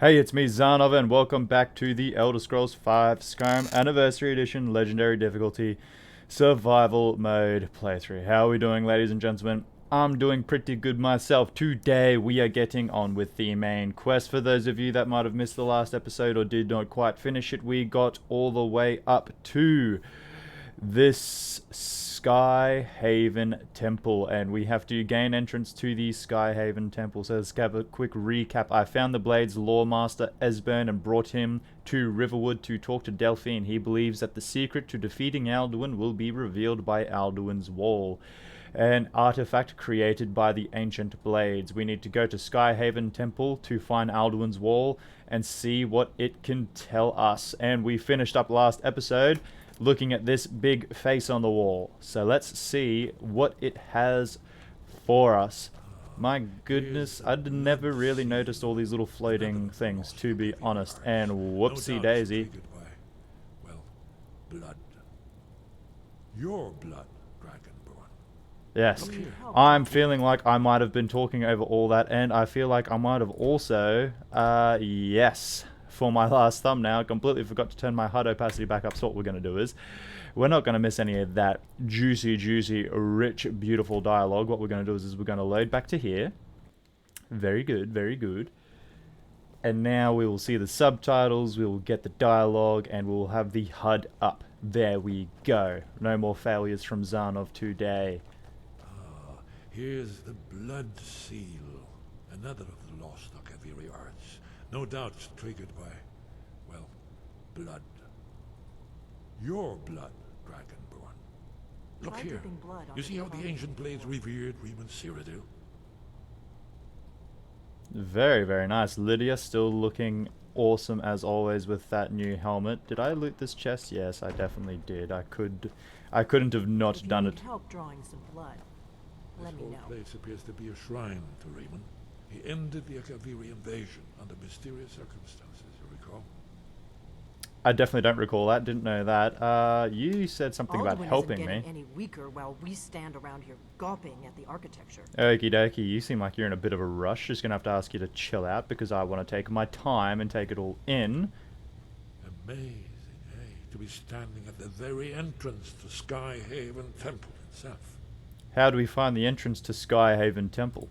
Hey, it's me, Zarnova, and welcome back to the Elder Scrolls V Skyrim Anniversary Edition Legendary Difficulty Survival Mode playthrough. How are we doing, ladies and gentlemen? I'm doing pretty good myself. Today we are getting on with the main quest. For those of you that might have missed the last episode or did not quite finish it, we got all the way up to this Skyhaven Temple, and we have to gain entrance to the Skyhaven Temple. So let's have a quick recap. I found the Blade's Lawmaster Esbern and brought him to Riverwood to talk to Delphine. He believes that the secret to defeating Alduin will be revealed by Alduin's Wall, an artifact created by the ancient Blades. We need to go to Skyhaven Temple to find Alduin's Wall and see what it can tell us. And we finished up last episode looking at this big face on the wall. So let's see what it has for us. My goodness, I'd never really noticed all these little floating things, to be honest. And whoopsie daisy. Well, blood. Your blood, Dragonborn. Yes, I'm feeling like I might have been talking over all that, and I feel like I might have also, yes, for my last thumbnail, completely forgot to turn my HUD opacity back up. So what we're going to do is, we're not going to miss any of that juicy, rich, beautiful dialogue. What we're going to do is we're going to load back to here. Very good, very good. And now we will see the subtitles, we will get the dialogue, and we'll have the HUD up. There we go. No more failures from Zarnov today. Here's the blood seal. Another of the lost Akaviri arts. No doubt triggered by, well, blood. Your blood, Dragonborn. Look Try here. dripping blood You onto see how the clothing ancient blades before. revered Reman Cyrodiil? Very, very nice. Lydia still looking awesome as always with that new helmet. Did I loot this chest? Yes, I definitely did. I couldn't have not If you done need it. help drawing some blood, let This me whole know. place appears to be a shrine to Reman. He ended the Akaviri invasion under mysterious circumstances, you recall? I definitely don't recall that. Didn't know that. You said something about Alduin helping isn't me. getting any weaker while we stand around here gawping at the architecture. Okie dokie, you seem like you're in a bit of a rush. Just gonna have to ask you to chill out because I want to take my time and take it all in. Amazing, eh? To be standing at the very entrance to Skyhaven Temple itself. How do we find the entrance to Skyhaven Temple?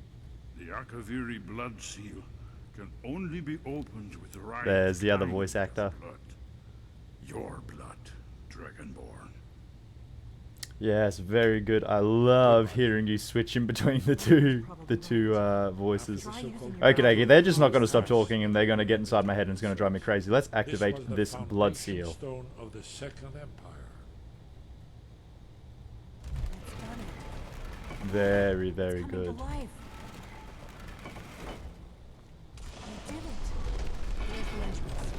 The Akaviri blood seal can only be opened with the right There's the other kind voice of actor. blood. Your blood, Dragonborn. Yes, very good. I love hearing you switch in between the two voices. Try using your Okie dokie, body they're just not to going to stop search. talking and they're going to get inside my head and it's going to drive me crazy. Let's activate was the this blood foundation seal. Stone of the Second Empire. It's done it. Very, very It's coming good. to life. We did it. Here's the entrance.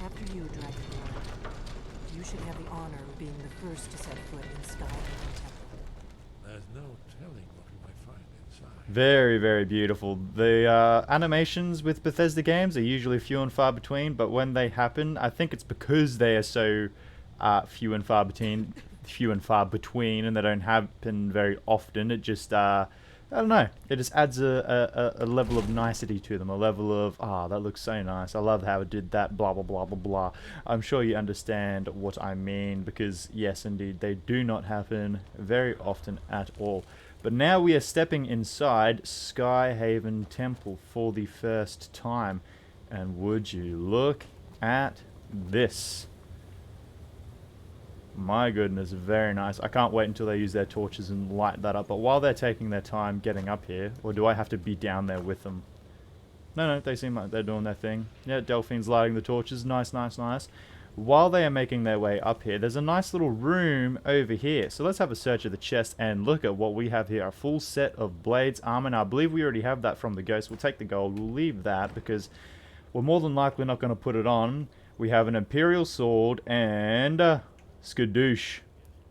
After you, Dragonball. You should have the honor of being the first to set foot in Skyhaven Temple. There's no telling what we might find inside. Very, very beautiful. The animations with Bethesda games are usually few and far between, but when they happen, I think it's because they are so few and far between, and they don't happen very often. It just, I don't know. It just adds a level of nicety to them, a level of, that looks so nice. I love how it did that, blah, blah, blah, blah, blah. I'm sure you understand what I mean, because yes, indeed, they do not happen very often at all. But now we are stepping inside Skyhaven Temple for the first time. And would you look at this? My goodness, very nice. I can't wait until they use their torches and light that up. But while they're taking their time getting up here, or do I have to be down there with them? No, they seem like they're doing their thing. Yeah, Delphine's lighting the torches. Nice, nice, nice. While they are making their way up here, there's a nice little room over here. So let's have a search of the chest and look at what we have here. A full set of blades, armor. Now, I believe we already have that from the ghost. We'll take the gold. We'll leave that because we're more than likely not going to put it on. We have an Imperial sword and skadoosh.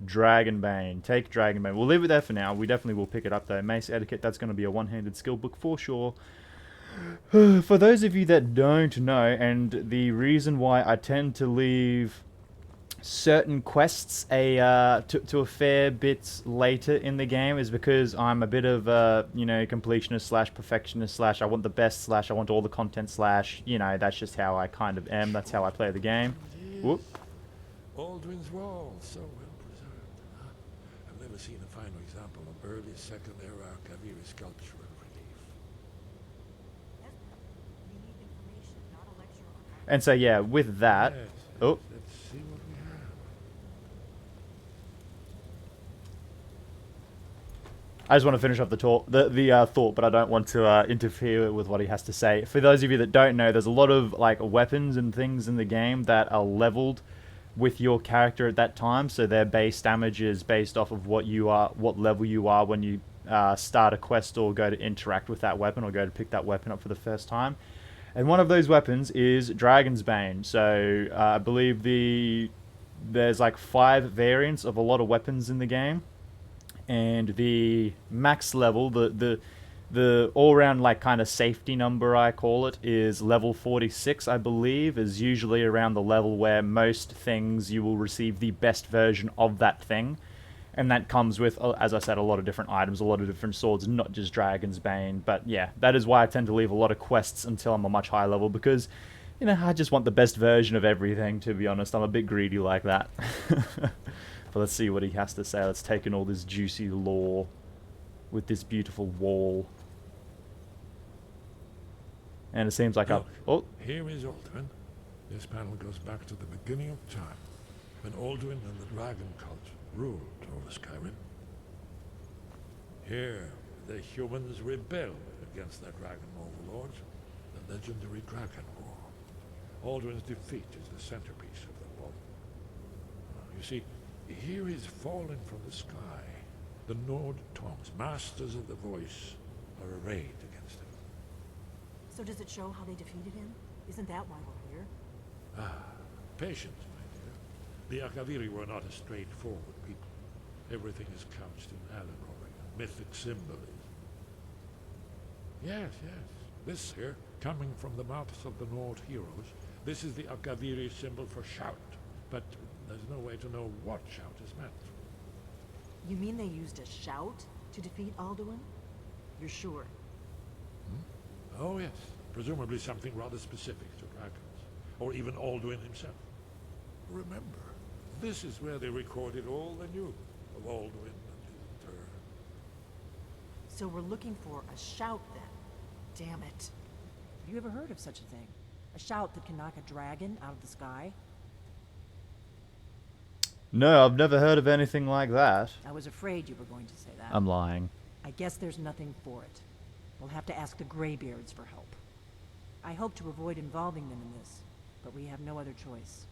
Dragonbane. Take Dragonbane. We'll leave it there for now. We definitely will pick it up though. Mace Etiquette, that's going to be a one-handed skill book for sure. For those of you that don't know, and the reason why I tend to leave certain quests to a fair bit later in the game is because I'm a bit of a, you know, completionist slash perfectionist slash I want the best slash I want all the content slash, you know, that's just how I kind of am. That's how I play the game. Whoop. Aldrin's Wall, so well preserved. Huh? I've never seen a finer example of early Second Era Kaviri sculpture and relief. We need information, not a lecture on And so yeah, with that, Yes, oh, let's see what we have. I just want to finish off the talk, the thought, but I don't want to interfere with what he has to say. For those of you that don't know, there's a lot of like weapons and things in the game that are leveled with your character at that time, so their base damage is based off of what you are, what level you are when you start a quest or go to interact with that weapon or go to pick that weapon up for the first time. And one of those weapons is Dragonbane. So I believe there's like 5 variants of a lot of weapons in the game. And the max level, the all-round like kind of safety number I call it, is level 46, I believe, is usually around the level where most things you will receive the best version of that thing. And that comes with, as I said, a lot of different items, a lot of different swords, not just Dragon's Bane. But yeah, that is why I tend to leave a lot of quests until I'm a much higher level, because, you know, I just want the best version of everything, to be honest. I'm a bit greedy like that. But let's see what he has to say. Let's take in all this juicy lore with this beautiful wall. And it seems like Look, oh, here is Ultron. This panel goes back to the beginning of time, when Ultron and the Dragon Cult ruled over Skyrim. Here, the humans rebelled against their dragon overlords, the legendary Dragon War. Aldrin's defeat is the centerpiece of the war. You see, here is fallen from the sky. The Nord Tongs, masters of the voice, are arrayed against him. So does it show how they defeated him? Isn't that why we're here? Patience, my dear. The Akaviri were not a straightforward people. Everything is couched in allegory and mythic symbolism. Yes, yes. This here, coming from the mouths of the Nord heroes, this is the Akaviri symbol for shout. But there's no way to know what shout is meant. You mean they used a shout to defeat Alduin? You're sure? Oh yes, presumably something rather specific to dragons, or even Alduin himself. Remember, this is where they recorded all they knew of Alduin and his terror. So we're looking for a shout then. Damn it. Have you ever heard of such a thing? A shout that can knock a dragon out of the sky? no, I've never heard of anything like that. I was afraid you were going to say that. I'm lying. I guess there's nothing for it. We'll have to ask the greybeards for help. I hope to avoid involving them in this, but we have no other choice.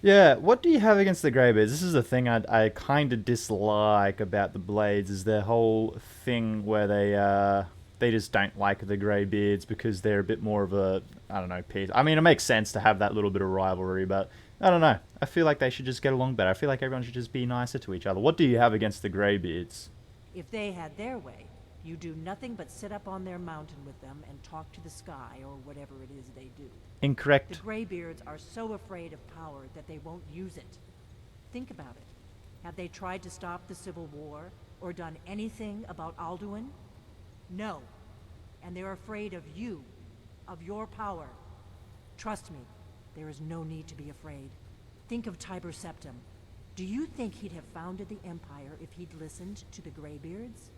Yeah, what do you have against the greybeards? This is the thing I kind of dislike about the Blades, is their whole thing where they just don't like the greybeards because they're a bit more of a, I don't know, peace. I mean, it makes sense to have that little bit of rivalry, but I don't know. I feel like they should just get along better. I feel like everyone should just be nicer to each other. What do you have against the greybeards? If they had their way, you do nothing but sit up on their mountain with them and talk to the sky or whatever it is they do. The Incorrect. greybeards are so afraid of power that they won't use it. Think about it. Have they tried to stop the Civil War or done anything about Alduin? No. And they're afraid of you, of your power. Trust me, there is no need to be afraid. Think of Tiber Septim. Do you think he'd have founded the Empire if he'd listened to the greybeards?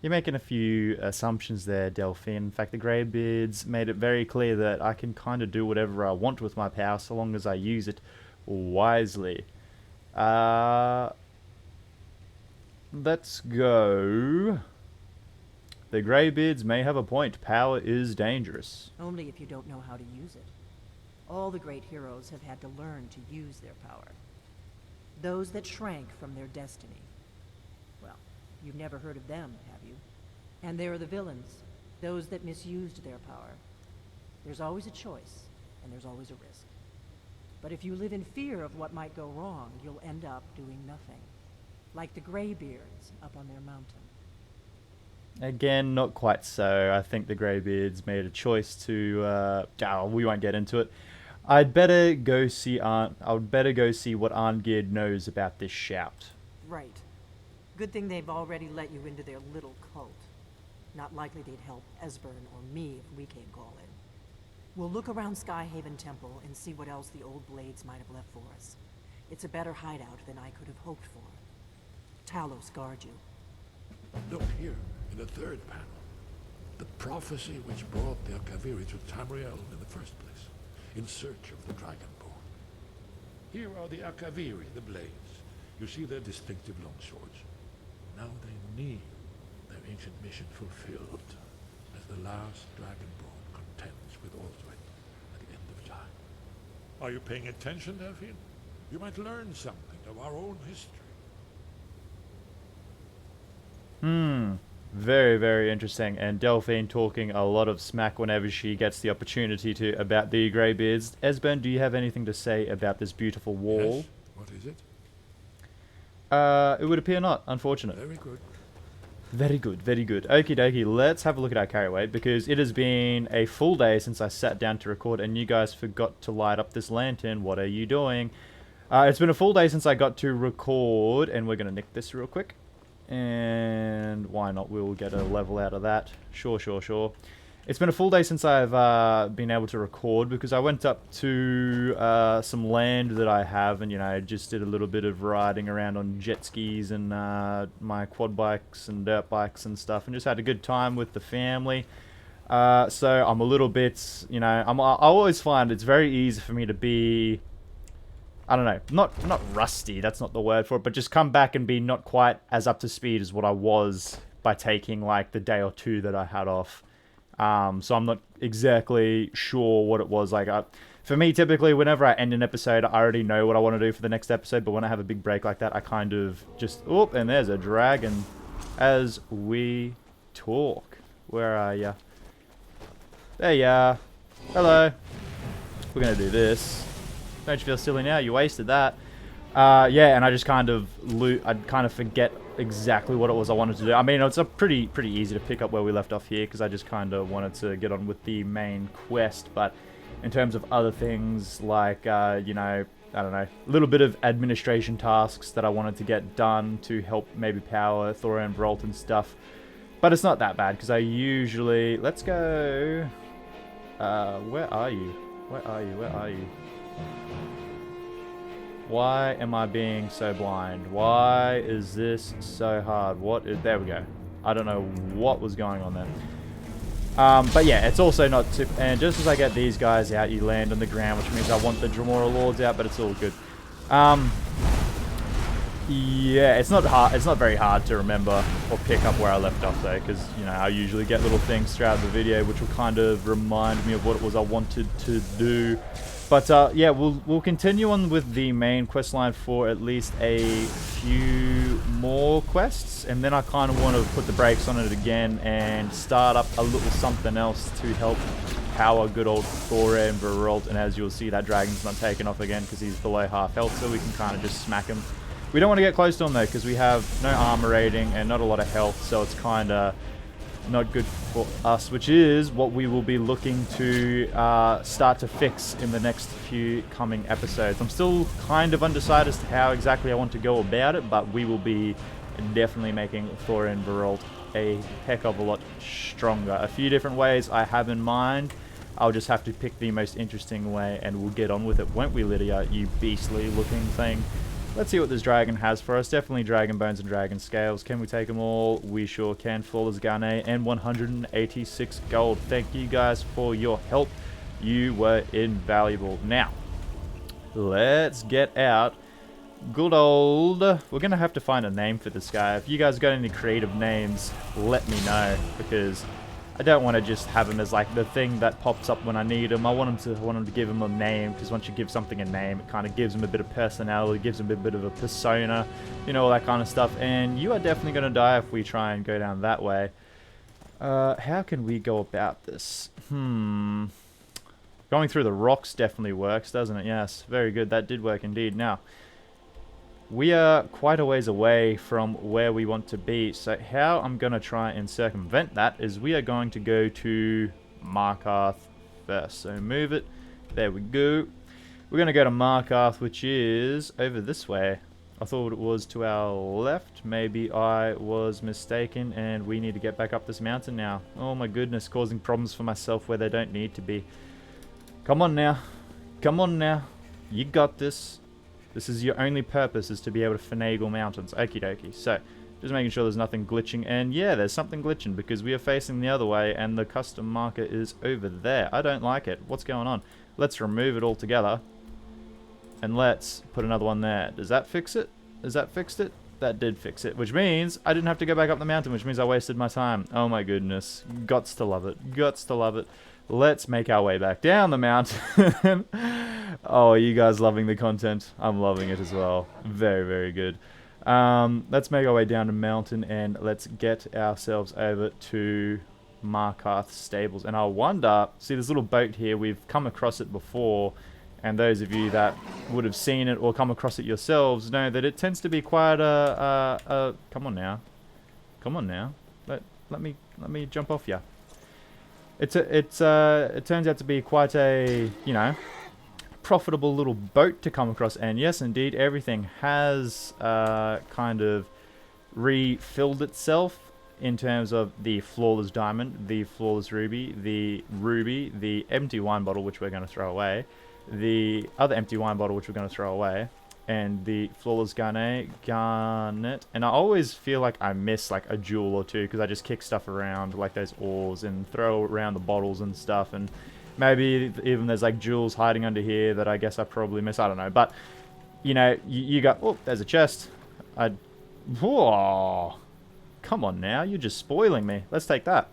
You're making a few assumptions there, Delphine. In fact, the greybeards made it very clear that I can kind of do whatever I want with my power so long as I use it wisely. Let's go. The greybeards may have a point. Power is dangerous. Only if you don't know how to use it. All the great heroes have had to learn to use their power. Those that shrank from their destiny. Well, you've never heard of them, have you? And there are the villains, those that misused their power. There's always a choice, and there's always a risk. But if you live in fear of what might go wrong, you'll end up doing nothing. Like the greybeards up on their mountain. Again, not quite so. I think the greybeards made a choice to... we won't get into it. I'd better go see I would better go see what Arngid knows about this shout. Right. Good thing they've already let you into their little cult. Not likely they'd help Esbern or me if we came calling. We'll look around Skyhaven Temple and see what else the old blades might have left for us. It's a better hideout than I could have hoped for. Talos guard you. Look here, in the third panel. The prophecy which brought the Akaviri to Tamriel in the first place, in search of the Dragonball. Here are the Akaviri, the blades. You see their distinctive longswords. Now they need their ancient mission fulfilled, as the last Dragonball contends with Ultron at the end of time. Are you paying attention, Delphine? You might learn something of our own history. Very, very interesting. And Delphine talking a lot of smack whenever she gets the opportunity to about the greybeards. Esbern, do you have anything to say about this beautiful wall? Yes? What is it? It would appear not, unfortunate. Very good. Very good, very good. Okie dokie, let's have a look at our carry weight, because it has been a full day since I sat down to record, and you guys forgot to light up this lantern. What are you doing? It's been a full day since I got to record, and we're going to nick this real quick. And why not? We'll get a level out of that. Sure. It's been a full day since I've been able to record, because I went up to some land that I have, and just did a little bit of riding around on jet skis and my quad bikes and dirt bikes and stuff, and just had a good time with the family. So I'm a little bit, I always find it's very easy for me to be, I don't know, not rusty, that's not the word for it, but just come back and be not quite as up to speed as what I was by taking like the day or two that I had off. So I'm not exactly sure what it was like. For me, typically, whenever I end an episode, I already know what I want to do for the next episode, but when I have a big break like that, I kind of just, oh, and there's a dragon as we talk. Where are ya? There ya are. Hello. We're going to do this. Don't you feel silly now? You wasted that. Yeah, and I just kind of I'd kind of forget exactly what it was I wanted to do. I mean, it's a pretty easy to pick up where we left off here, because I just kind of wanted to get on with the main quest. But in terms of other things, like I don't know, a little bit of administration tasks that I wanted to get done to help maybe power Thor and Veralt and stuff. But it's not that bad, because I usually, let's go. Where are you? Where are you? Why am I being so blind? Why is this so hard? There we go. I don't know what was going on there. But yeah, it's also not too... And just as I get these guys out, you land on the ground, which means I want the Dremora Lords out, but it's all good. Yeah, it's not hard. It's not very hard to remember or pick up where I left off though, because I usually get little things throughout the video which will kind of remind me of what it was I wanted to do. But yeah, we'll continue on with the main quest line for at least a few more quests, and then I kind of want to put the brakes on it again and start up a little something else to help power good old Thor and Veralt. And as you'll see, that dragon's not taken off again because he's below half health, so we can kind of just smack him. We don't want to get close to him though, because we have no armor rating and not a lot of health, so it's kind of not good for us, which is what we will be looking to start to fix in the next few coming episodes. I'm still kind of undecided as to how exactly I want to go about it, but we will be definitely making Thor and Veralt a heck of a lot stronger. A few different ways I have in mind. I'll just have to pick the most interesting way, and we'll get on with it, won't we, Lydia, you beastly looking thing? Let's see what this dragon has for us. Definitely dragon bones and dragon scales. Can we take them all? We sure can. Flawless Garnet and 186 gold. Thank you guys for your help. You were invaluable. Now, let's get out good old... We're going to have to find a name for this guy. If you guys got any creative names, let me know, because I don't want to just have him as like the thing that pops up when I need him. I want him to give him a name, because once you give something a name, it kind of gives him a bit of personality, gives him a bit of a persona, all that kind of stuff. And you are definitely going to die if we try and go down that way. How can we go about this? Going through the rocks definitely works, doesn't it? Yes, very good. That did work indeed. Now, we are quite a ways away from where we want to be, so how I'm going to try and circumvent that is we are going to go to Markarth first. So move it. There we go. We're going to go to Markarth, which is over this way. I thought it was to our left. Maybe I was mistaken, and we need to get back up this mountain now. Oh my goodness, causing problems for myself where they don't need to be. Come on now. Come on now. You got this. This is your only purpose, is to be able to finagle mountains. Okie dokie. So, just making sure there's nothing glitching. And yeah, there's something glitching because we are facing the other way and the custom marker is over there. I don't like it. What's going on? Let's remove it altogether. And let's put another one there. Does that fix it? Does that fix it? That did fix it. Which means I didn't have to go back up the mountain, which means I wasted my time. Oh my goodness. Gots to love it. Gots to love it. Let's make our way back down the mountain. Oh, are you guys loving the content? I'm loving it as well. Very, very good. Let's make our way down the mountain and let's get ourselves over to Markarth Stables. And I wonder, see this little boat here, we've come across it before. And those of you that would have seen it or come across it yourselves know that it tends to be quite a come on now. Come on now. Let me jump off ya. It turns out to be quite a, you know, profitable little boat to come across. And yes, indeed, everything has kind of refilled itself in terms of the flawless diamond, the flawless ruby, the empty wine bottle, which we're going to throw away, the other empty wine bottle, which we're going to throw away, and the flawless garnet. And I always feel like I miss like a jewel or two because I just kick stuff around like those ores and throw around the bottles and stuff, and maybe even there's like jewels hiding under here that I guess I probably miss. I don't know, but you know, you got, oh, there's a chest. Whoa, come on now, you're just spoiling me. Let's take that.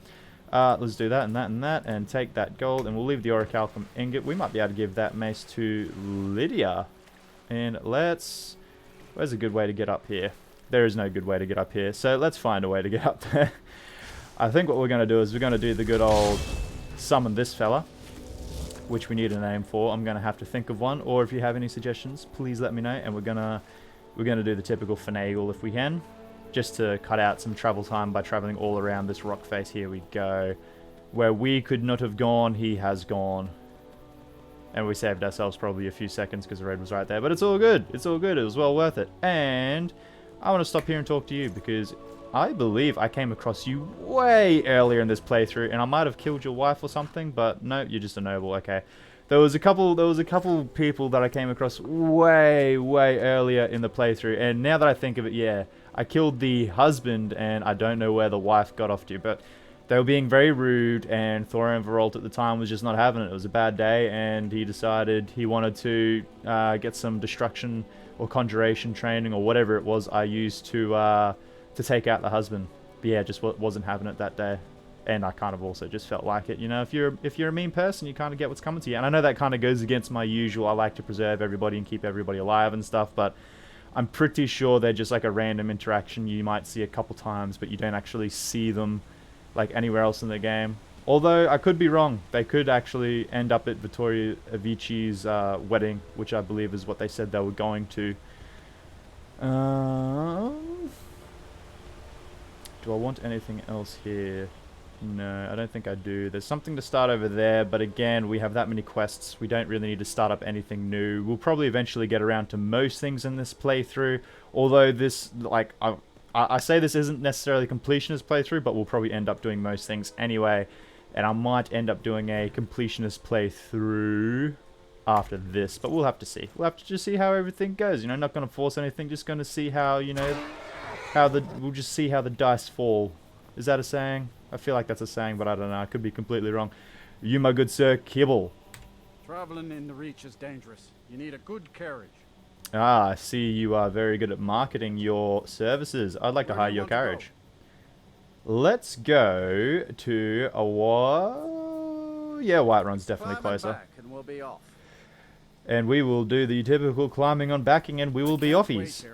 Let's do that and that and that and take that gold, and we'll leave the orichalcum ingot. We might be able to give that mace to Lydia. And let's... where's a good way to get up here? There is no good way to get up here, so let's find a way to get up there. I think what we're going to do is we're going to do the good old summon this fella, which we need a name for. I'm going to have to think of one, or if you have any suggestions, please let me know. And we're gonna do the typical finagle if we can, just to cut out some travel time by traveling all around this rock face. Here we go. Where we could not have gone, he has gone. And we saved ourselves probably a few seconds because the road was right there. But it's all good. It's all good. It was well worth it. And I want to stop here and talk to you because I believe I came across you way earlier in this playthrough. And I might have killed your wife or something. But no, you're just a noble. Okay. There was a couple people that I came across way earlier in the playthrough. And now that I think of it, yeah, I killed the husband and I don't know where the wife got off to. But they were being very rude, and Thorian Veralt at the time was just not having it. It was a bad day, and he decided he wanted to get some destruction or conjuration training or whatever it was I used to take out the husband. But yeah, just wasn't having it that day, and I kind of also just felt like it. You know, if you're a mean person, you kind of get what's coming to you. And I know that kind of goes against my usual. I like to preserve everybody and keep everybody alive and stuff, but I'm pretty sure they're just like a random interaction you might see a couple times, but you don't actually see them like anywhere else in the game. Although I could be wrong. They could actually end up at Vittoria Avicii's wedding, which I believe is what they said they were going to. Do I want anything else here? No, I don't think I do. There's something to start over there, but again, we have that many quests. We don't really need to start up anything new. We'll probably eventually get around to most things in this playthrough. Although this, like, I say this isn't necessarily completionist playthrough, but we'll probably end up doing most things anyway. And I might end up doing a completionist playthrough after this, but we'll have to see. We'll have to just see how everything goes. You know, not going to force anything, just going to see how, you know, we'll just see how the dice fall. Is that a saying? I feel like that's a saying, but I don't know. I could be completely wrong. You, my good sir, kibble. Traveling in the Reach is dangerous. You need a good carriage. Ah, I see you are very good at marketing your services. I'd like to hire your carriage. Let's go to a yeah, Whiterun's definitely closer. Back and we'll be off. And we will do the typical climbing on backing, and we will be offies.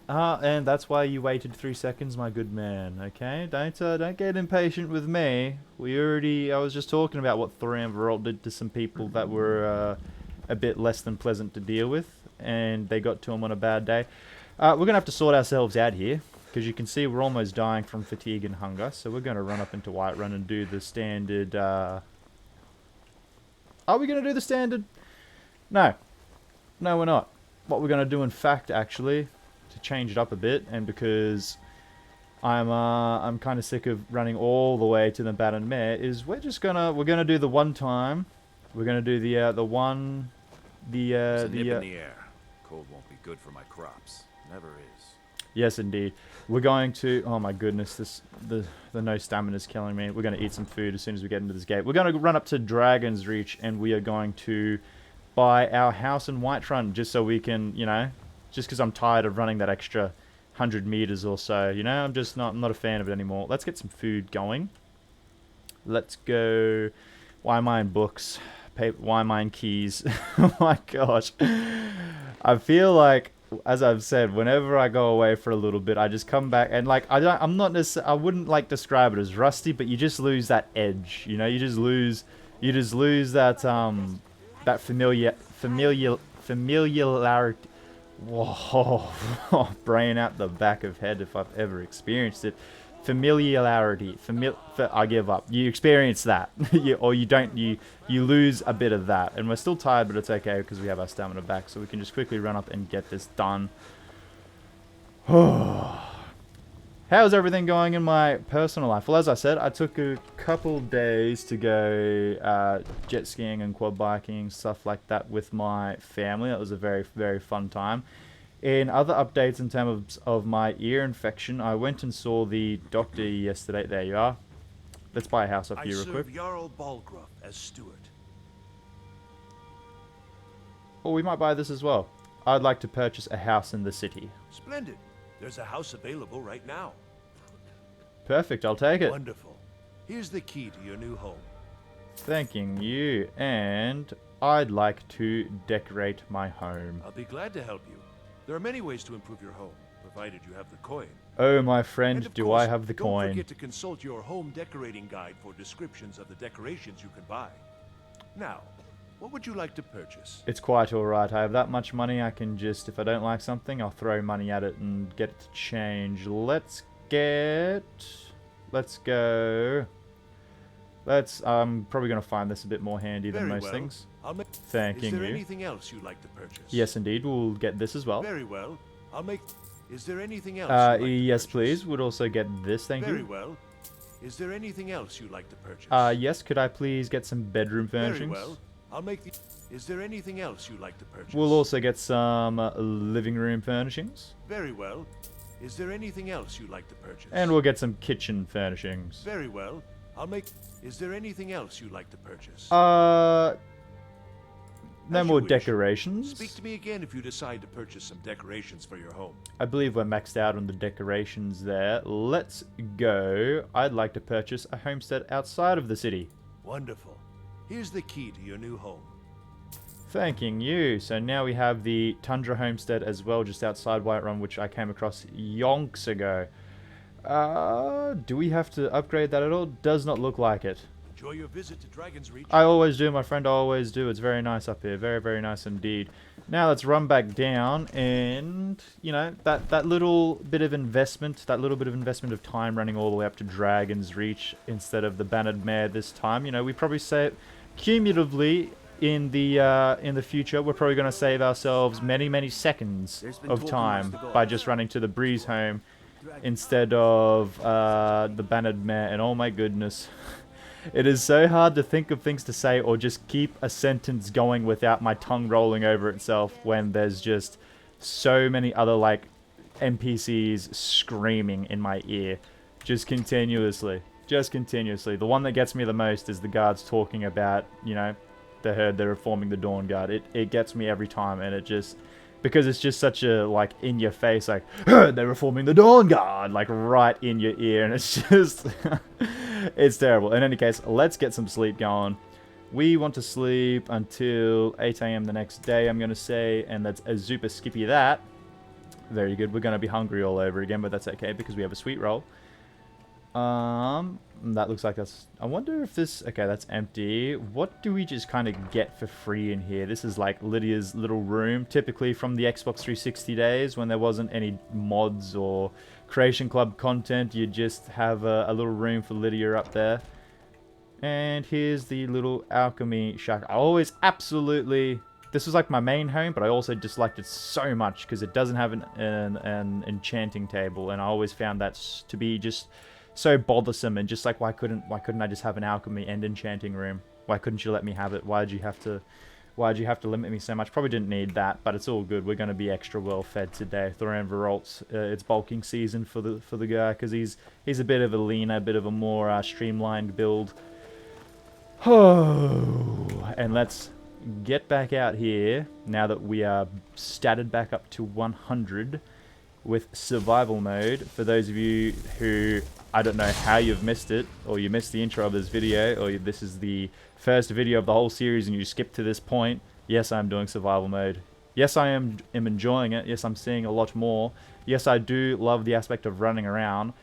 And that's why you waited 3 seconds, my good man. Okay, don't get impatient with me. I was just talking about what Thorian Veralt did to some people that were a bit less than pleasant to deal with. And they got to him on a bad day. We're going to have to sort ourselves out here, because you can see we're almost dying from fatigue and hunger. So we're going to run up into Whiterun and do the standard... Are we going to do the standard No. No, we're not. What we're going to do, in fact, actually, to change it up a bit, and because I'm kind of sick of running all the way to the Battered Mare, is we're gonna do the one time. We're gonna do the There's a nip in the air. Cold won't be good for my crops. Never is. Yes, indeed. We're going to... Oh my goodness, the no stamina is killing me. We're going to eat some food as soon as we get into this gate. We're going to run up to Dragon's Reach, and we are going to buy our house in Whiterun, just so we can, you know, just because I'm tired of running that extra 100 meters or so, you know. I'm not a fan of it anymore. Let's get some food going. Let's go... Why mine books? Why mine keys? Oh my gosh. I feel like, as I've said, whenever I go away for a little bit, I just come back and like I wouldn't like describe it as rusty, but you just lose that edge, you know. You just lose that that familiarity. Whoa, brain out the back of head if I've ever experienced it. Familiarity. I give up. You experience that. Or you don't. You lose a bit of that. And we're still tired, but it's okay because we have our stamina back. So we can just quickly run up and get this done. How's everything going in my personal life? Well, as I said, I took a couple days to go jet skiing and quad biking, stuff like that with my family. That was a very, very fun time. In other updates in terms of my ear infection, I went and saw the doctor yesterday. There you are. Let's buy a house off you real quick. Jarl Balgruuf as steward. Or we might buy this as well. I'd like to purchase a house in the city. Splendid. There's a house available right now. Perfect, I'll take it. Wonderful. Here's the key to your new home. Thanking you. And I'd like to decorate my home. I'll be glad to help you. There are many ways to improve your home, provided you have the coin. Oh, my friend, And of do course, I have the coin. Don't forget to consult your home decorating guide for descriptions of the decorations you can buy. Now, what would you like to purchase? It's quite alright. I have that much money. I can just, if I don't like something, I'll throw money at it and get it to change. Let's go. I'm probably going to find this a bit more handy than most things. Thanking Is there you. anything else you'd like to purchase? Yes, indeed. We'll get this as well. Very well. Is there anything else? You'd like to yes, purchase? please. Would also get this. Thank Very you. well. Is there anything else you'd like to purchase? Yes. Could I please get some bedroom furnishings? Very well. Is there anything else you'd like to purchase? We'll also get some living room furnishings. Very well. Is there anything else you'd like to purchase? And we'll get some kitchen furnishings. Very well. Is there anything else you'd like to purchase? No As more you wish. decorations. Speak to me again if you decide to purchase some decorations for your home. I believe we're maxed out on the decorations there. Let's go. I'd like to purchase a homestead outside of the city. Wonderful. Here's the key to your new home. Thanking you. So now we have the Tundra Homestead as well, just outside Whiterun, which I came across yonks ago. Do we have to upgrade that at all? Does not look like it. Enjoy your visit to Dragon's Reach. I always do, my friend. I always do. It's very nice up here. Very, very nice indeed. Now let's run back down and, you know, that little bit of investment, of time running all the way up to Dragon's Reach instead of the Bannered Mare this time. You know, we probably save cumulatively in the future. We're probably going to save ourselves many, many seconds of time by just running to the Breeze home instead of the Bannered Mare. And oh my goodness. It is so hard to think of things to say or just keep a sentence going without my tongue rolling over itself when there's just so many other, like, NPCs screaming in my ear. Just continuously. The one that gets me the most is the guards talking about, you know, the herd that are forming the Dawn Guard. It gets me every time, and it just... Because it's just such a, like, in-your-face, like, they were forming the Dawn Guard, like, right in your ear, and it's just... it's terrible. In any case, let's get some sleep going. We want to sleep until 8 AM the next day, I'm going to say, and that's a super skippy that. Very good. We're going to be hungry all over again, but that's okay, because we have a sweet roll. That looks like that's... I wonder if this... Okay, that's empty. What do we just kind of get for free in here? This is like Lydia's little room. Typically from the Xbox 360 days when there wasn't any mods or Creation Club content. You just have a little room for Lydia up there. And here's the little alchemy shack. I always absolutely this was like my main home, but I also disliked it so much because it doesn't have an enchanting table, and I always found that to be just so bothersome, and just like, why couldn't I just have an alchemy and enchanting room? Why couldn't you let me have it? Why'd you have to limit me so much? Probably didn't need that, but it's all good. We're going to be extra well fed today. Thoran Verolt's it's bulking season for the guy, because he's a bit of a leaner, bit of a more streamlined build. Oh, and let's get back out here now that we are statted back up to 100 with survival mode. For those of you who, I don't know how you've missed it, or you missed the intro of this video, or this is the first video of the whole series and you skipped to this point, yes, I'm doing survival mode. Yes, I am enjoying it. Yes, I'm seeing a lot more. Yes, I do love the aspect of running around.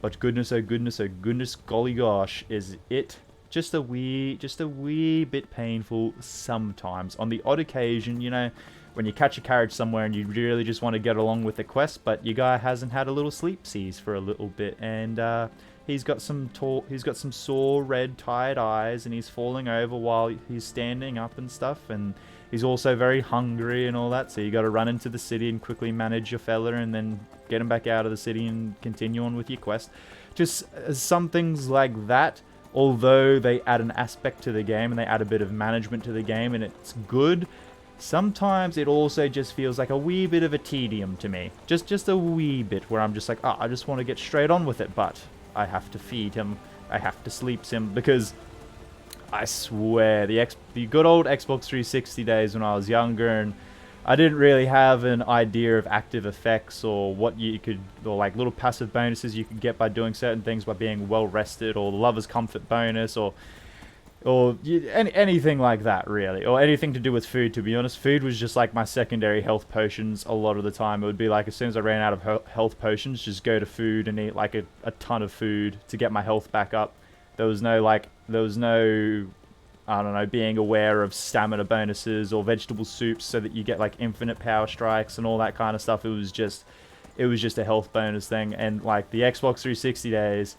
But goodness, oh goodness, oh goodness, golly gosh, is it just a wee bit painful sometimes. On the odd occasion, you know, when you catch a carriage somewhere and you really just want to get along with the quest, but your guy hasn't had a little sleepsies for a little bit, and he's got some sore red tired eyes, and he's falling over while he's standing up and stuff, and he's also very hungry and all that, so you got to run into the city and quickly manage your fella and then get him back out of the city and continue on with your quest. Just some things like that, although they add an aspect to the game and they add a bit of management to the game and it's good, sometimes it also just feels like a wee bit of a tedium to me. Just a wee bit where I'm just like, oh, I just want to get straight on with it, but I have to feed him, I have to sleep him, because I swear, the good old Xbox 360 days when I was younger, and I didn't really have an idea of active effects or what you could, or like little passive bonuses you could get by doing certain things by being well rested, or the lover's comfort bonus, or anything like that, really, or anything to do with food. To be honest, food was just like my secondary health potions a lot of the time. It would be like, as soon as I ran out of health potions, just go to food and eat like a ton of food to get my health back up. There was no, I don't know, being aware of stamina bonuses or vegetable soups so that you get like infinite power strikes and all that kind of stuff. It was just a health bonus thing. And like the Xbox 360 days,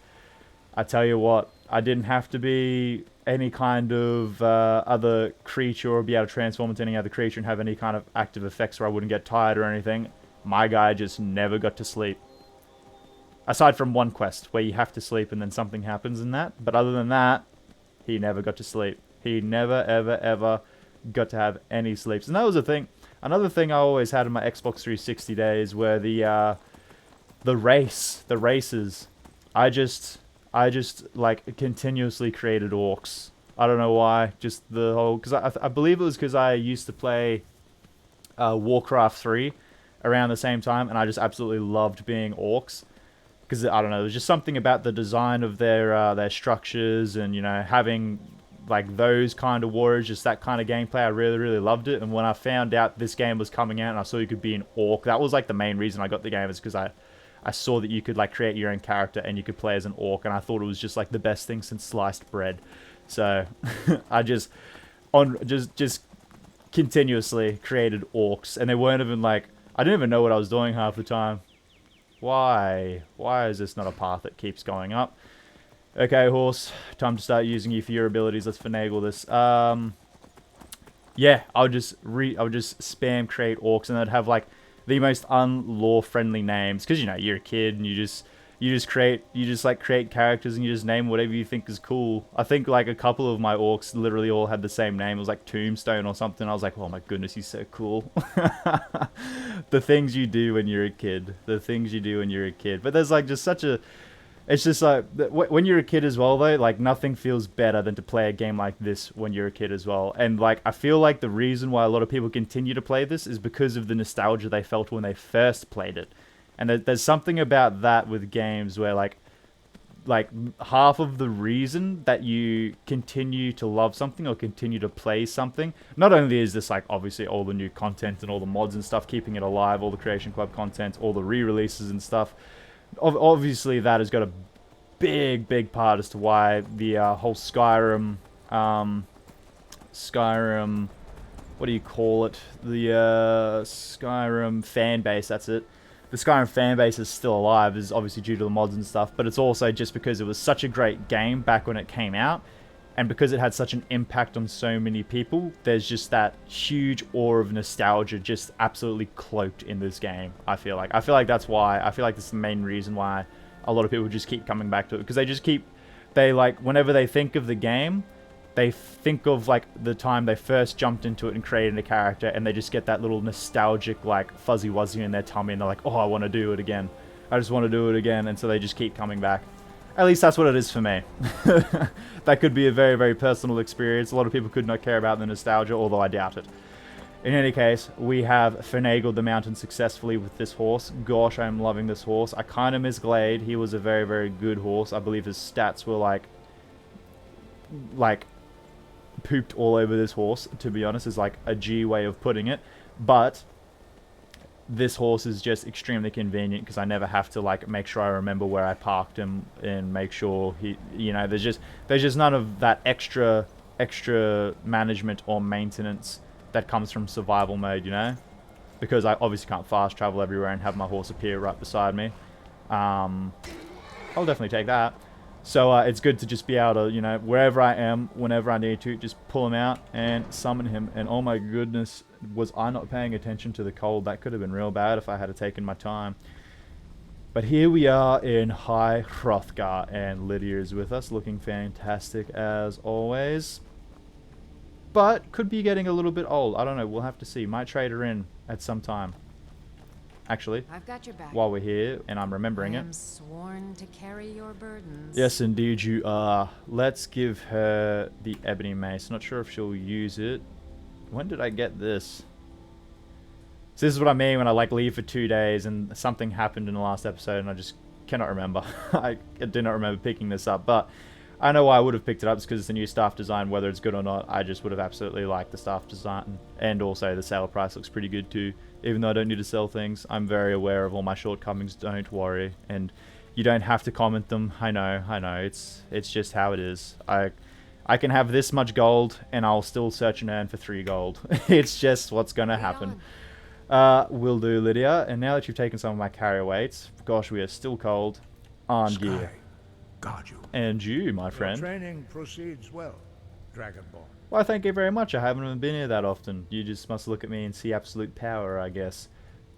I tell you what, I didn't have to be any kind of other creature or be able to transform into any other creature and have any kind of active effects where I wouldn't get tired or anything. My guy just never got to sleep. Aside from one quest where you have to sleep and then something happens in that. But other than that, he never got to sleep. He never, ever, ever got to have any sleeps. And that was a thing. Another thing I always had in my Xbox 360 days were the races. I just like continuously created orcs. I don't know why. Just the whole, because I believe it was because I used to play Warcraft 3 around the same time, and I just absolutely loved being orcs. Because I don't know, there's just something about the design of their structures, and you know, having like those kind of warriors, just that kind of gameplay. I really, really loved it. And when I found out this game was coming out and I saw you could be an orc, that was like the main reason I got the game, is because I saw that you could like create your own character and you could play as an orc, and I thought it was just like the best thing since sliced bread. So I just continuously created orcs, and they weren't even like, I didn't even know what I was doing half the time. Why is this not a path that keeps going up? Okay, horse, time to start using you for your abilities. Let's finagle this. Yeah, I would just spam create orcs, and they'd have like the most unlore friendly names, because you know, you're a kid and you just create characters and you just name whatever you think is cool. I think like a couple of my orcs literally all had the same name. It was like Tombstone or something. I was like, oh my goodness, he's so cool. The things you do when you're a kid. But there's like just such a, it's just like, when you're a kid as well though, like nothing feels better than to play a game like this when you're a kid as well. And like, I feel like the reason why a lot of people continue to play this is because of the nostalgia they felt when they first played it. And there's something about that with games where like half of the reason that you continue to love something or continue to play something, not only is this like obviously all the new content and all the mods and stuff keeping it alive, all the Creation Club content, all the re-releases and stuff, obviously that has got a big part as to why the whole Skyrim, what do you call it? The Skyrim fan base, that's it. The Skyrim fan base is still alive, is obviously due to the mods and stuff, but it's also just because it was such a great game back when it came out, And because it had such an impact on so many people, there's just that huge aura of nostalgia just absolutely cloaked in this game, I feel like. I feel like that's why, I feel like this is the main reason why a lot of people just keep coming back to it. Because they just keep, they like, whenever they think of the game, they think of like the time they first jumped into it and created a character, and they just get that little nostalgic like fuzzy wuzzy in their tummy, and they're like, oh, I want to do it again. I just want to do it again, and so they just keep coming back. At least that's what it is for me. That could be a very, very personal experience. A lot of people could not care about the nostalgia, although I doubt it. In any case, we have finagled the mountain successfully with this horse. Gosh, I'm loving this horse. I kind of miss Glade. He was a very, very good horse. I believe his stats were like pooped all over this horse, to be honest, is like a G way of putting it. But this horse is just extremely convenient because I never have to like make sure I remember where I parked him and make sure he, you know, there's just none of that extra management or maintenance that comes from survival mode, you know, because I obviously can't fast travel everywhere and have my horse appear right beside me. I'll definitely take that. So it's good to just be able to, you know, wherever I am, whenever I need to, just pull him out and summon him. And oh my goodness, was I not paying attention to the cold? That could have been real bad if I had taken my time. But here we are in High Hrothgar, and Lydia is with us, looking fantastic as always. But could be getting a little bit old. I don't know. We'll have to see. Might trade her in at some time. Actually, I've got your back. While we're here, and I'm remembering I it. am sworn to carry your burdens. Yes, indeed you are. Let's give her the ebony mace. Not sure if she'll use it. When did I get this? So this is what I mean when I like leave for 2 days and something happened in the last episode and I just cannot remember. I do not remember picking this up, but I know why I would have picked it up. It's because it's a new staff design. Whether it's good or not, I just would have absolutely liked the staff design. And also the sale price looks pretty good too. Even though I don't need to sell things, I'm very aware of all my shortcomings. Don't worry. And you don't have to comment them. I know. It's just how it is. I can have this much gold and I'll still search and earn for 3 gold. It's just what's going to happen. Will do, Lydia. And now that you've taken some of my carrier weights, gosh, we are still cold. On gear. Guard you. And you, my friend. Your training proceeds well, Dragonball. Well, thank you very much. I haven't been here that often. You just must look at me and see absolute power, I guess.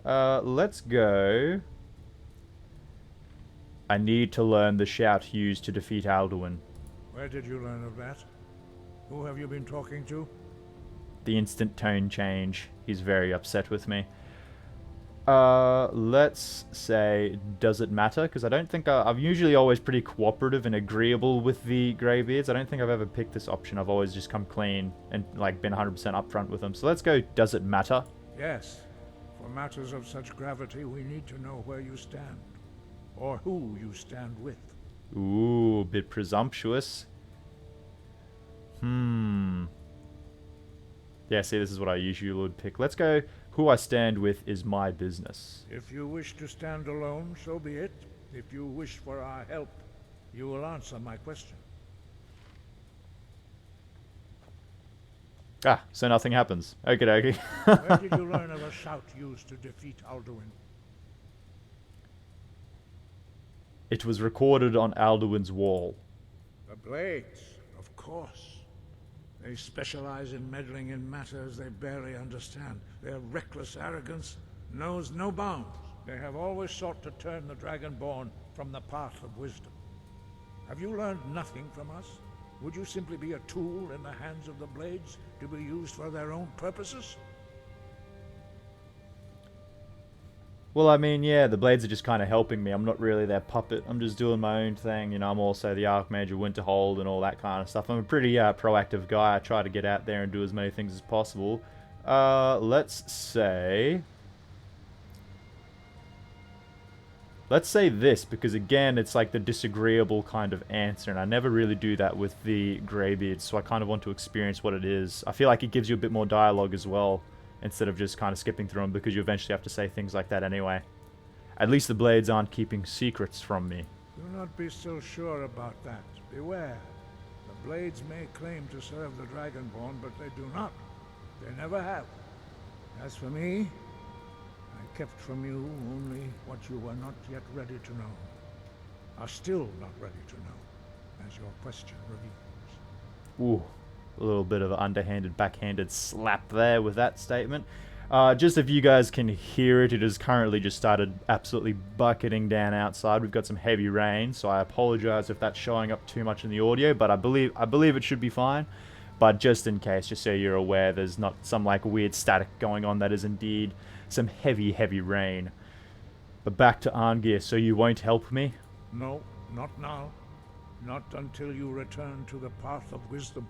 Let's go. I need to learn the shout used to defeat Alduin. Where did you learn of that? Who have you been talking to? The instant tone change. He's very upset with me. Let's say, does it matter? Because I don't think I'm usually always pretty cooperative and agreeable with the greybeards. I don't think I've ever picked this option. I've always just come clean and like been 100% upfront with them. So let's go, does it matter? Yes. For matters of such gravity, we need to know where you stand. Or who you stand with. Ooh, a bit presumptuous. Yeah, see, this is what I usually would pick. Let's go, who I stand with is my business. If you wish to stand alone, so be it. If you wish for our help, you will answer my question. Ah, so nothing happens. Okie dokie. Where did you learn of a shout used to defeat Alduin? It was recorded on Alduin's wall. The Blades, of course. They specialize in meddling in matters they barely understand. Their reckless arrogance knows no bounds. They have always sought to turn the Dragonborn from the path of wisdom. Have you learned nothing from us? Would you simply be a tool in the hands of the Blades to be used for their own purposes? Well, I mean, yeah, the Blades are just kind of helping me. I'm not really their puppet. I'm just doing my own thing. You know, I'm also the Archmage of Winterhold and all that kind of stuff. I'm a pretty proactive guy. I try to get out there and do as many things as possible. Let's say this, because again, it's like the disagreeable kind of answer, and I never really do that with the greybeards, so I kind of want to experience what it is. I feel like it gives you a bit more dialogue as well, instead of just kind of skipping through them, because you eventually have to say things like that anyway. At least the Blades aren't keeping secrets from me. Do not be so sure about that. Beware. The Blades may claim to serve the Dragonborn, but they do not. They never have. As for me, I kept from you only what you were not yet ready to know. Are still not ready to know, as your question reveals. Ooh, a little bit of an underhanded, backhanded slap there with that statement. Just if you guys can hear it, it has currently just started absolutely bucketing down outside. We've got some heavy rain, so I apologize if that's showing up too much in the audio, but I believe it should be fine. But just in case, just so you're aware, there's not some like weird static going on. That is indeed some heavy, heavy rain. But back to Arngir, so you won't help me? No, not now. Not until you return to the path of wisdom.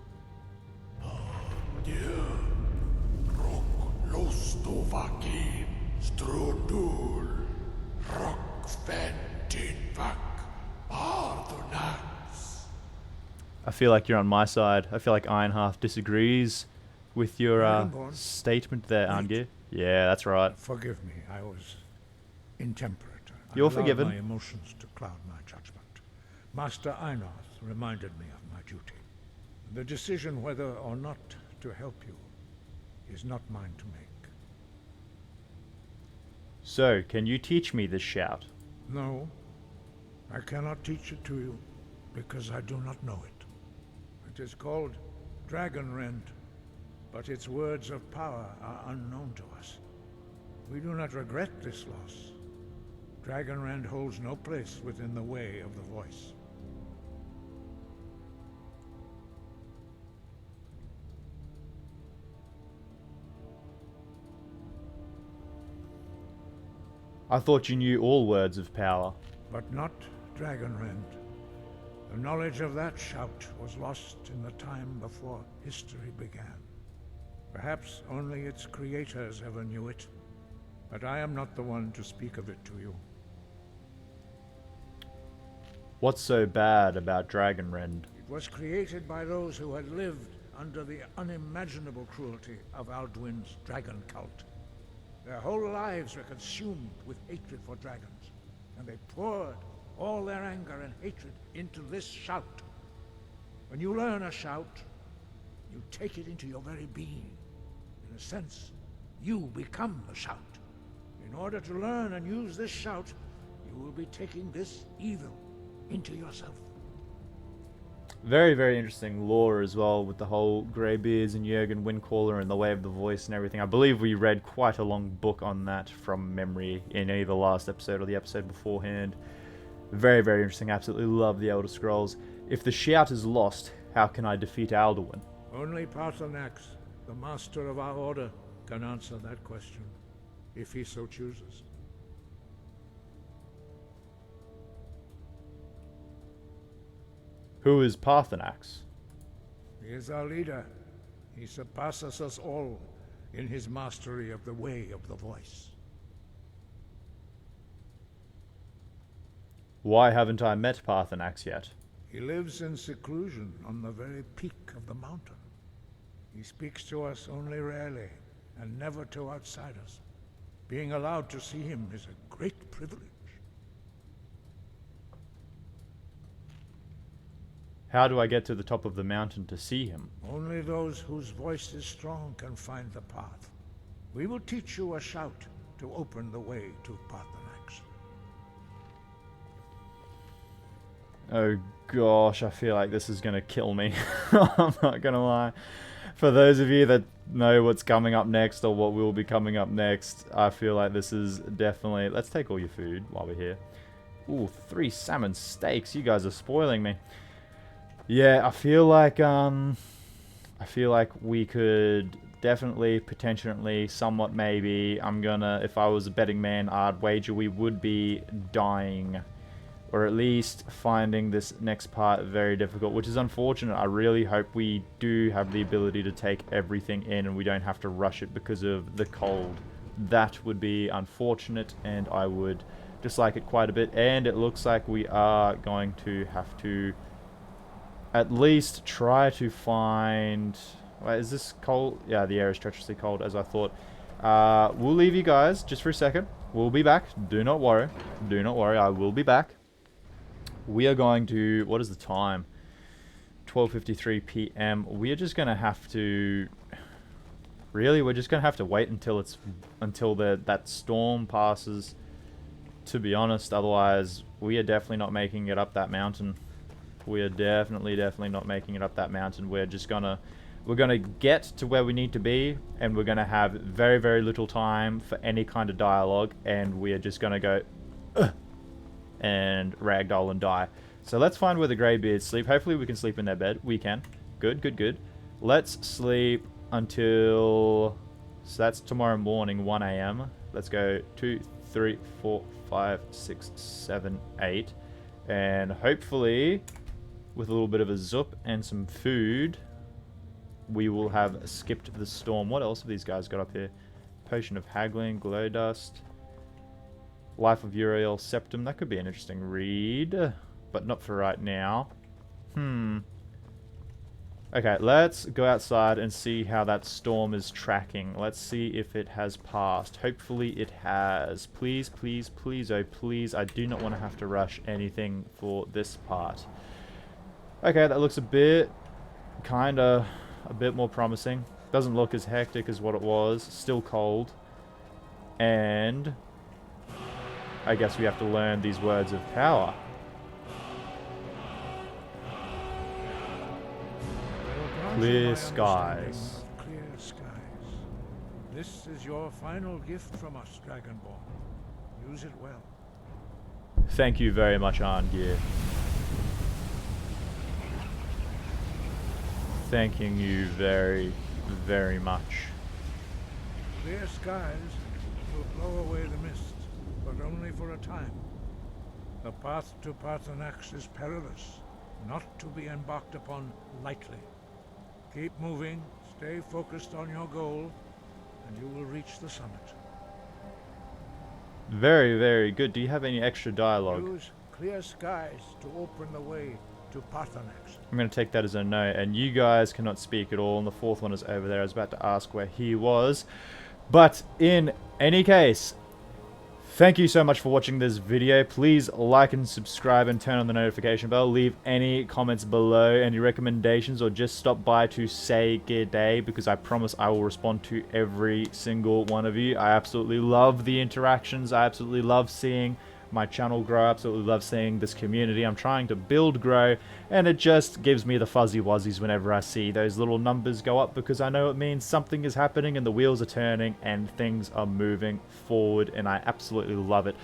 I feel like you're on my side. I feel like Ironhearth disagrees with your statement there, Arngir. Yeah, that's right. Forgive me, I was intemperate. You're I allowed forgiven. my emotions to cloud my judgment. Master Einarth reminded me of my duty. The decision whether or not to help you is not mine to make. So, can you teach me this shout? No, I cannot teach it to you because I do not know it. It is called Dragonrend, but its words of power are unknown to us. We do not regret this loss. Dragonrend holds no place within the way of the voice. I thought you knew all words of power. But not Dragonrend. The knowledge of that shout was lost in the time before history began. Perhaps only its creators ever knew it, but I am not the one to speak of it to you. What's so bad about Dragonrend? It was created by those who had lived under the unimaginable cruelty of Alduin's dragon cult. Their whole lives were consumed with hatred for dragons, and they poured all their anger and hatred into this shout. When you learn a shout, you take it into your very being. In a sense, you become the shout. In order to learn and use this shout, you will be taking this evil into yourself. Very, very interesting lore as well with the whole greybeards and Jurgen Windcaller and the way of the voice and everything. I believe we read quite a long book on that from memory in either the last episode or the episode beforehand. Very, very interesting. Absolutely love the Elder Scrolls. If the shout is lost, how can I defeat Alduin? Only Paarthurnax, the master of our order, can answer that question, if he so chooses. Who is Paarthurnax? He is our leader. He surpasses us all in his mastery of the way of the voice. Why haven't I met Paarthurnax yet? He lives in seclusion on the very peak of the mountain. He speaks to us only rarely, and never to outsiders. Being allowed to see him is a great privilege. How do I get to the top of the mountain to see him? Only those whose voice is strong can find the path. We will teach you a shout to open the way to Paarthurnax. Oh gosh, I feel like this is gonna kill me. I'm not gonna lie. For those of you that know what's coming up next or what will be coming up next, I feel like this is definitely... Let's take all your food while we're here. Ooh, 3 salmon steaks. You guys are spoiling me. Yeah, I feel like we could definitely, potentially, somewhat maybe, if I was a betting man, I'd wager we would be dying. Or at least finding this next part very difficult, which is unfortunate. I really hope we do have the ability to take everything in and we don't have to rush it because of the cold. That would be unfortunate and I would dislike it quite a bit. And it looks like we are going to have to at least try to find... Wait, is this cold? Yeah, the air is treacherously cold, as I thought. We'll leave you guys just for a second. We'll be back. Do not worry. Do not worry. I will be back. We are going to... What is the time? 12:53 p.m. We are just going to have to... Really? We're just going to have to wait until that storm passes. To be honest, otherwise we are definitely not making it up that mountain. We are definitely not making it up that mountain. We're gonna get to where we need to be, and we're gonna have very little time for any kind of dialogue, and we are just gonna go and ragdoll and die. So let's find where the greybeards sleep. Hopefully we can sleep in their bed. We can. Good. Let's sleep until... So that's tomorrow morning, 1 AM. Let's go 2, 3, 4, 5, 6, 7, 8. And hopefully, with a little bit of a zup and some food, we will have skipped the storm. What else have these guys got up here? Potion of Haggling, Glow Dust, Life of Uriel, Septum. That could be an interesting read, but not for right now. Okay, let's go outside and see how that storm is tracking. Let's see if it has passed. Hopefully it has. Please, oh please. I do not want to have to rush anything for this part. Okay, that looks a bit more promising. Doesn't look as hectic as what it was. Still cold. And I guess we have to learn these words of power. Clear skies. Clear skies. This is your final gift from us, Dragonball. Use it well. Thank you very much, Arngeir. Thanking you very much. Clear skies will blow away the mist, but only for a time. The path to Paarthurnax is perilous, not to be embarked upon lightly. Keep moving, stay focused on your goal, and you will reach the summit. Very good. Do you have any extra dialogue? Use clear skies to open the way to Paarthurnax. I'm going to take that as a no, and you guys cannot speak at all, and the fourth one is over there. I was about to ask where he was. But in any case, thank you so much for watching this video. Please like and subscribe and turn on the notification bell. Leave any comments below, any recommendations, or just stop by to say good day, because I promise I will respond to every single one of you. I absolutely love the interactions. I absolutely love seeing my channel grow. I absolutely love seeing this community I'm trying to build grow, and it just gives me the fuzzy wuzzies whenever I see those little numbers go up, because I know it means something is happening and the wheels are turning and things are moving forward, and I absolutely love it.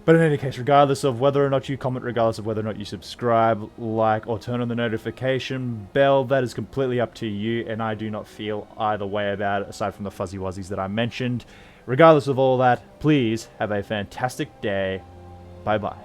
But in any case, regardless of whether or not you comment, regardless of whether or not you subscribe, like, or turn on the notification bell, that is completely up to you, and I do not feel either way about it, aside from the fuzzy wuzzies that I mentioned. Regardless of all that, please have a fantastic day. Bye-bye.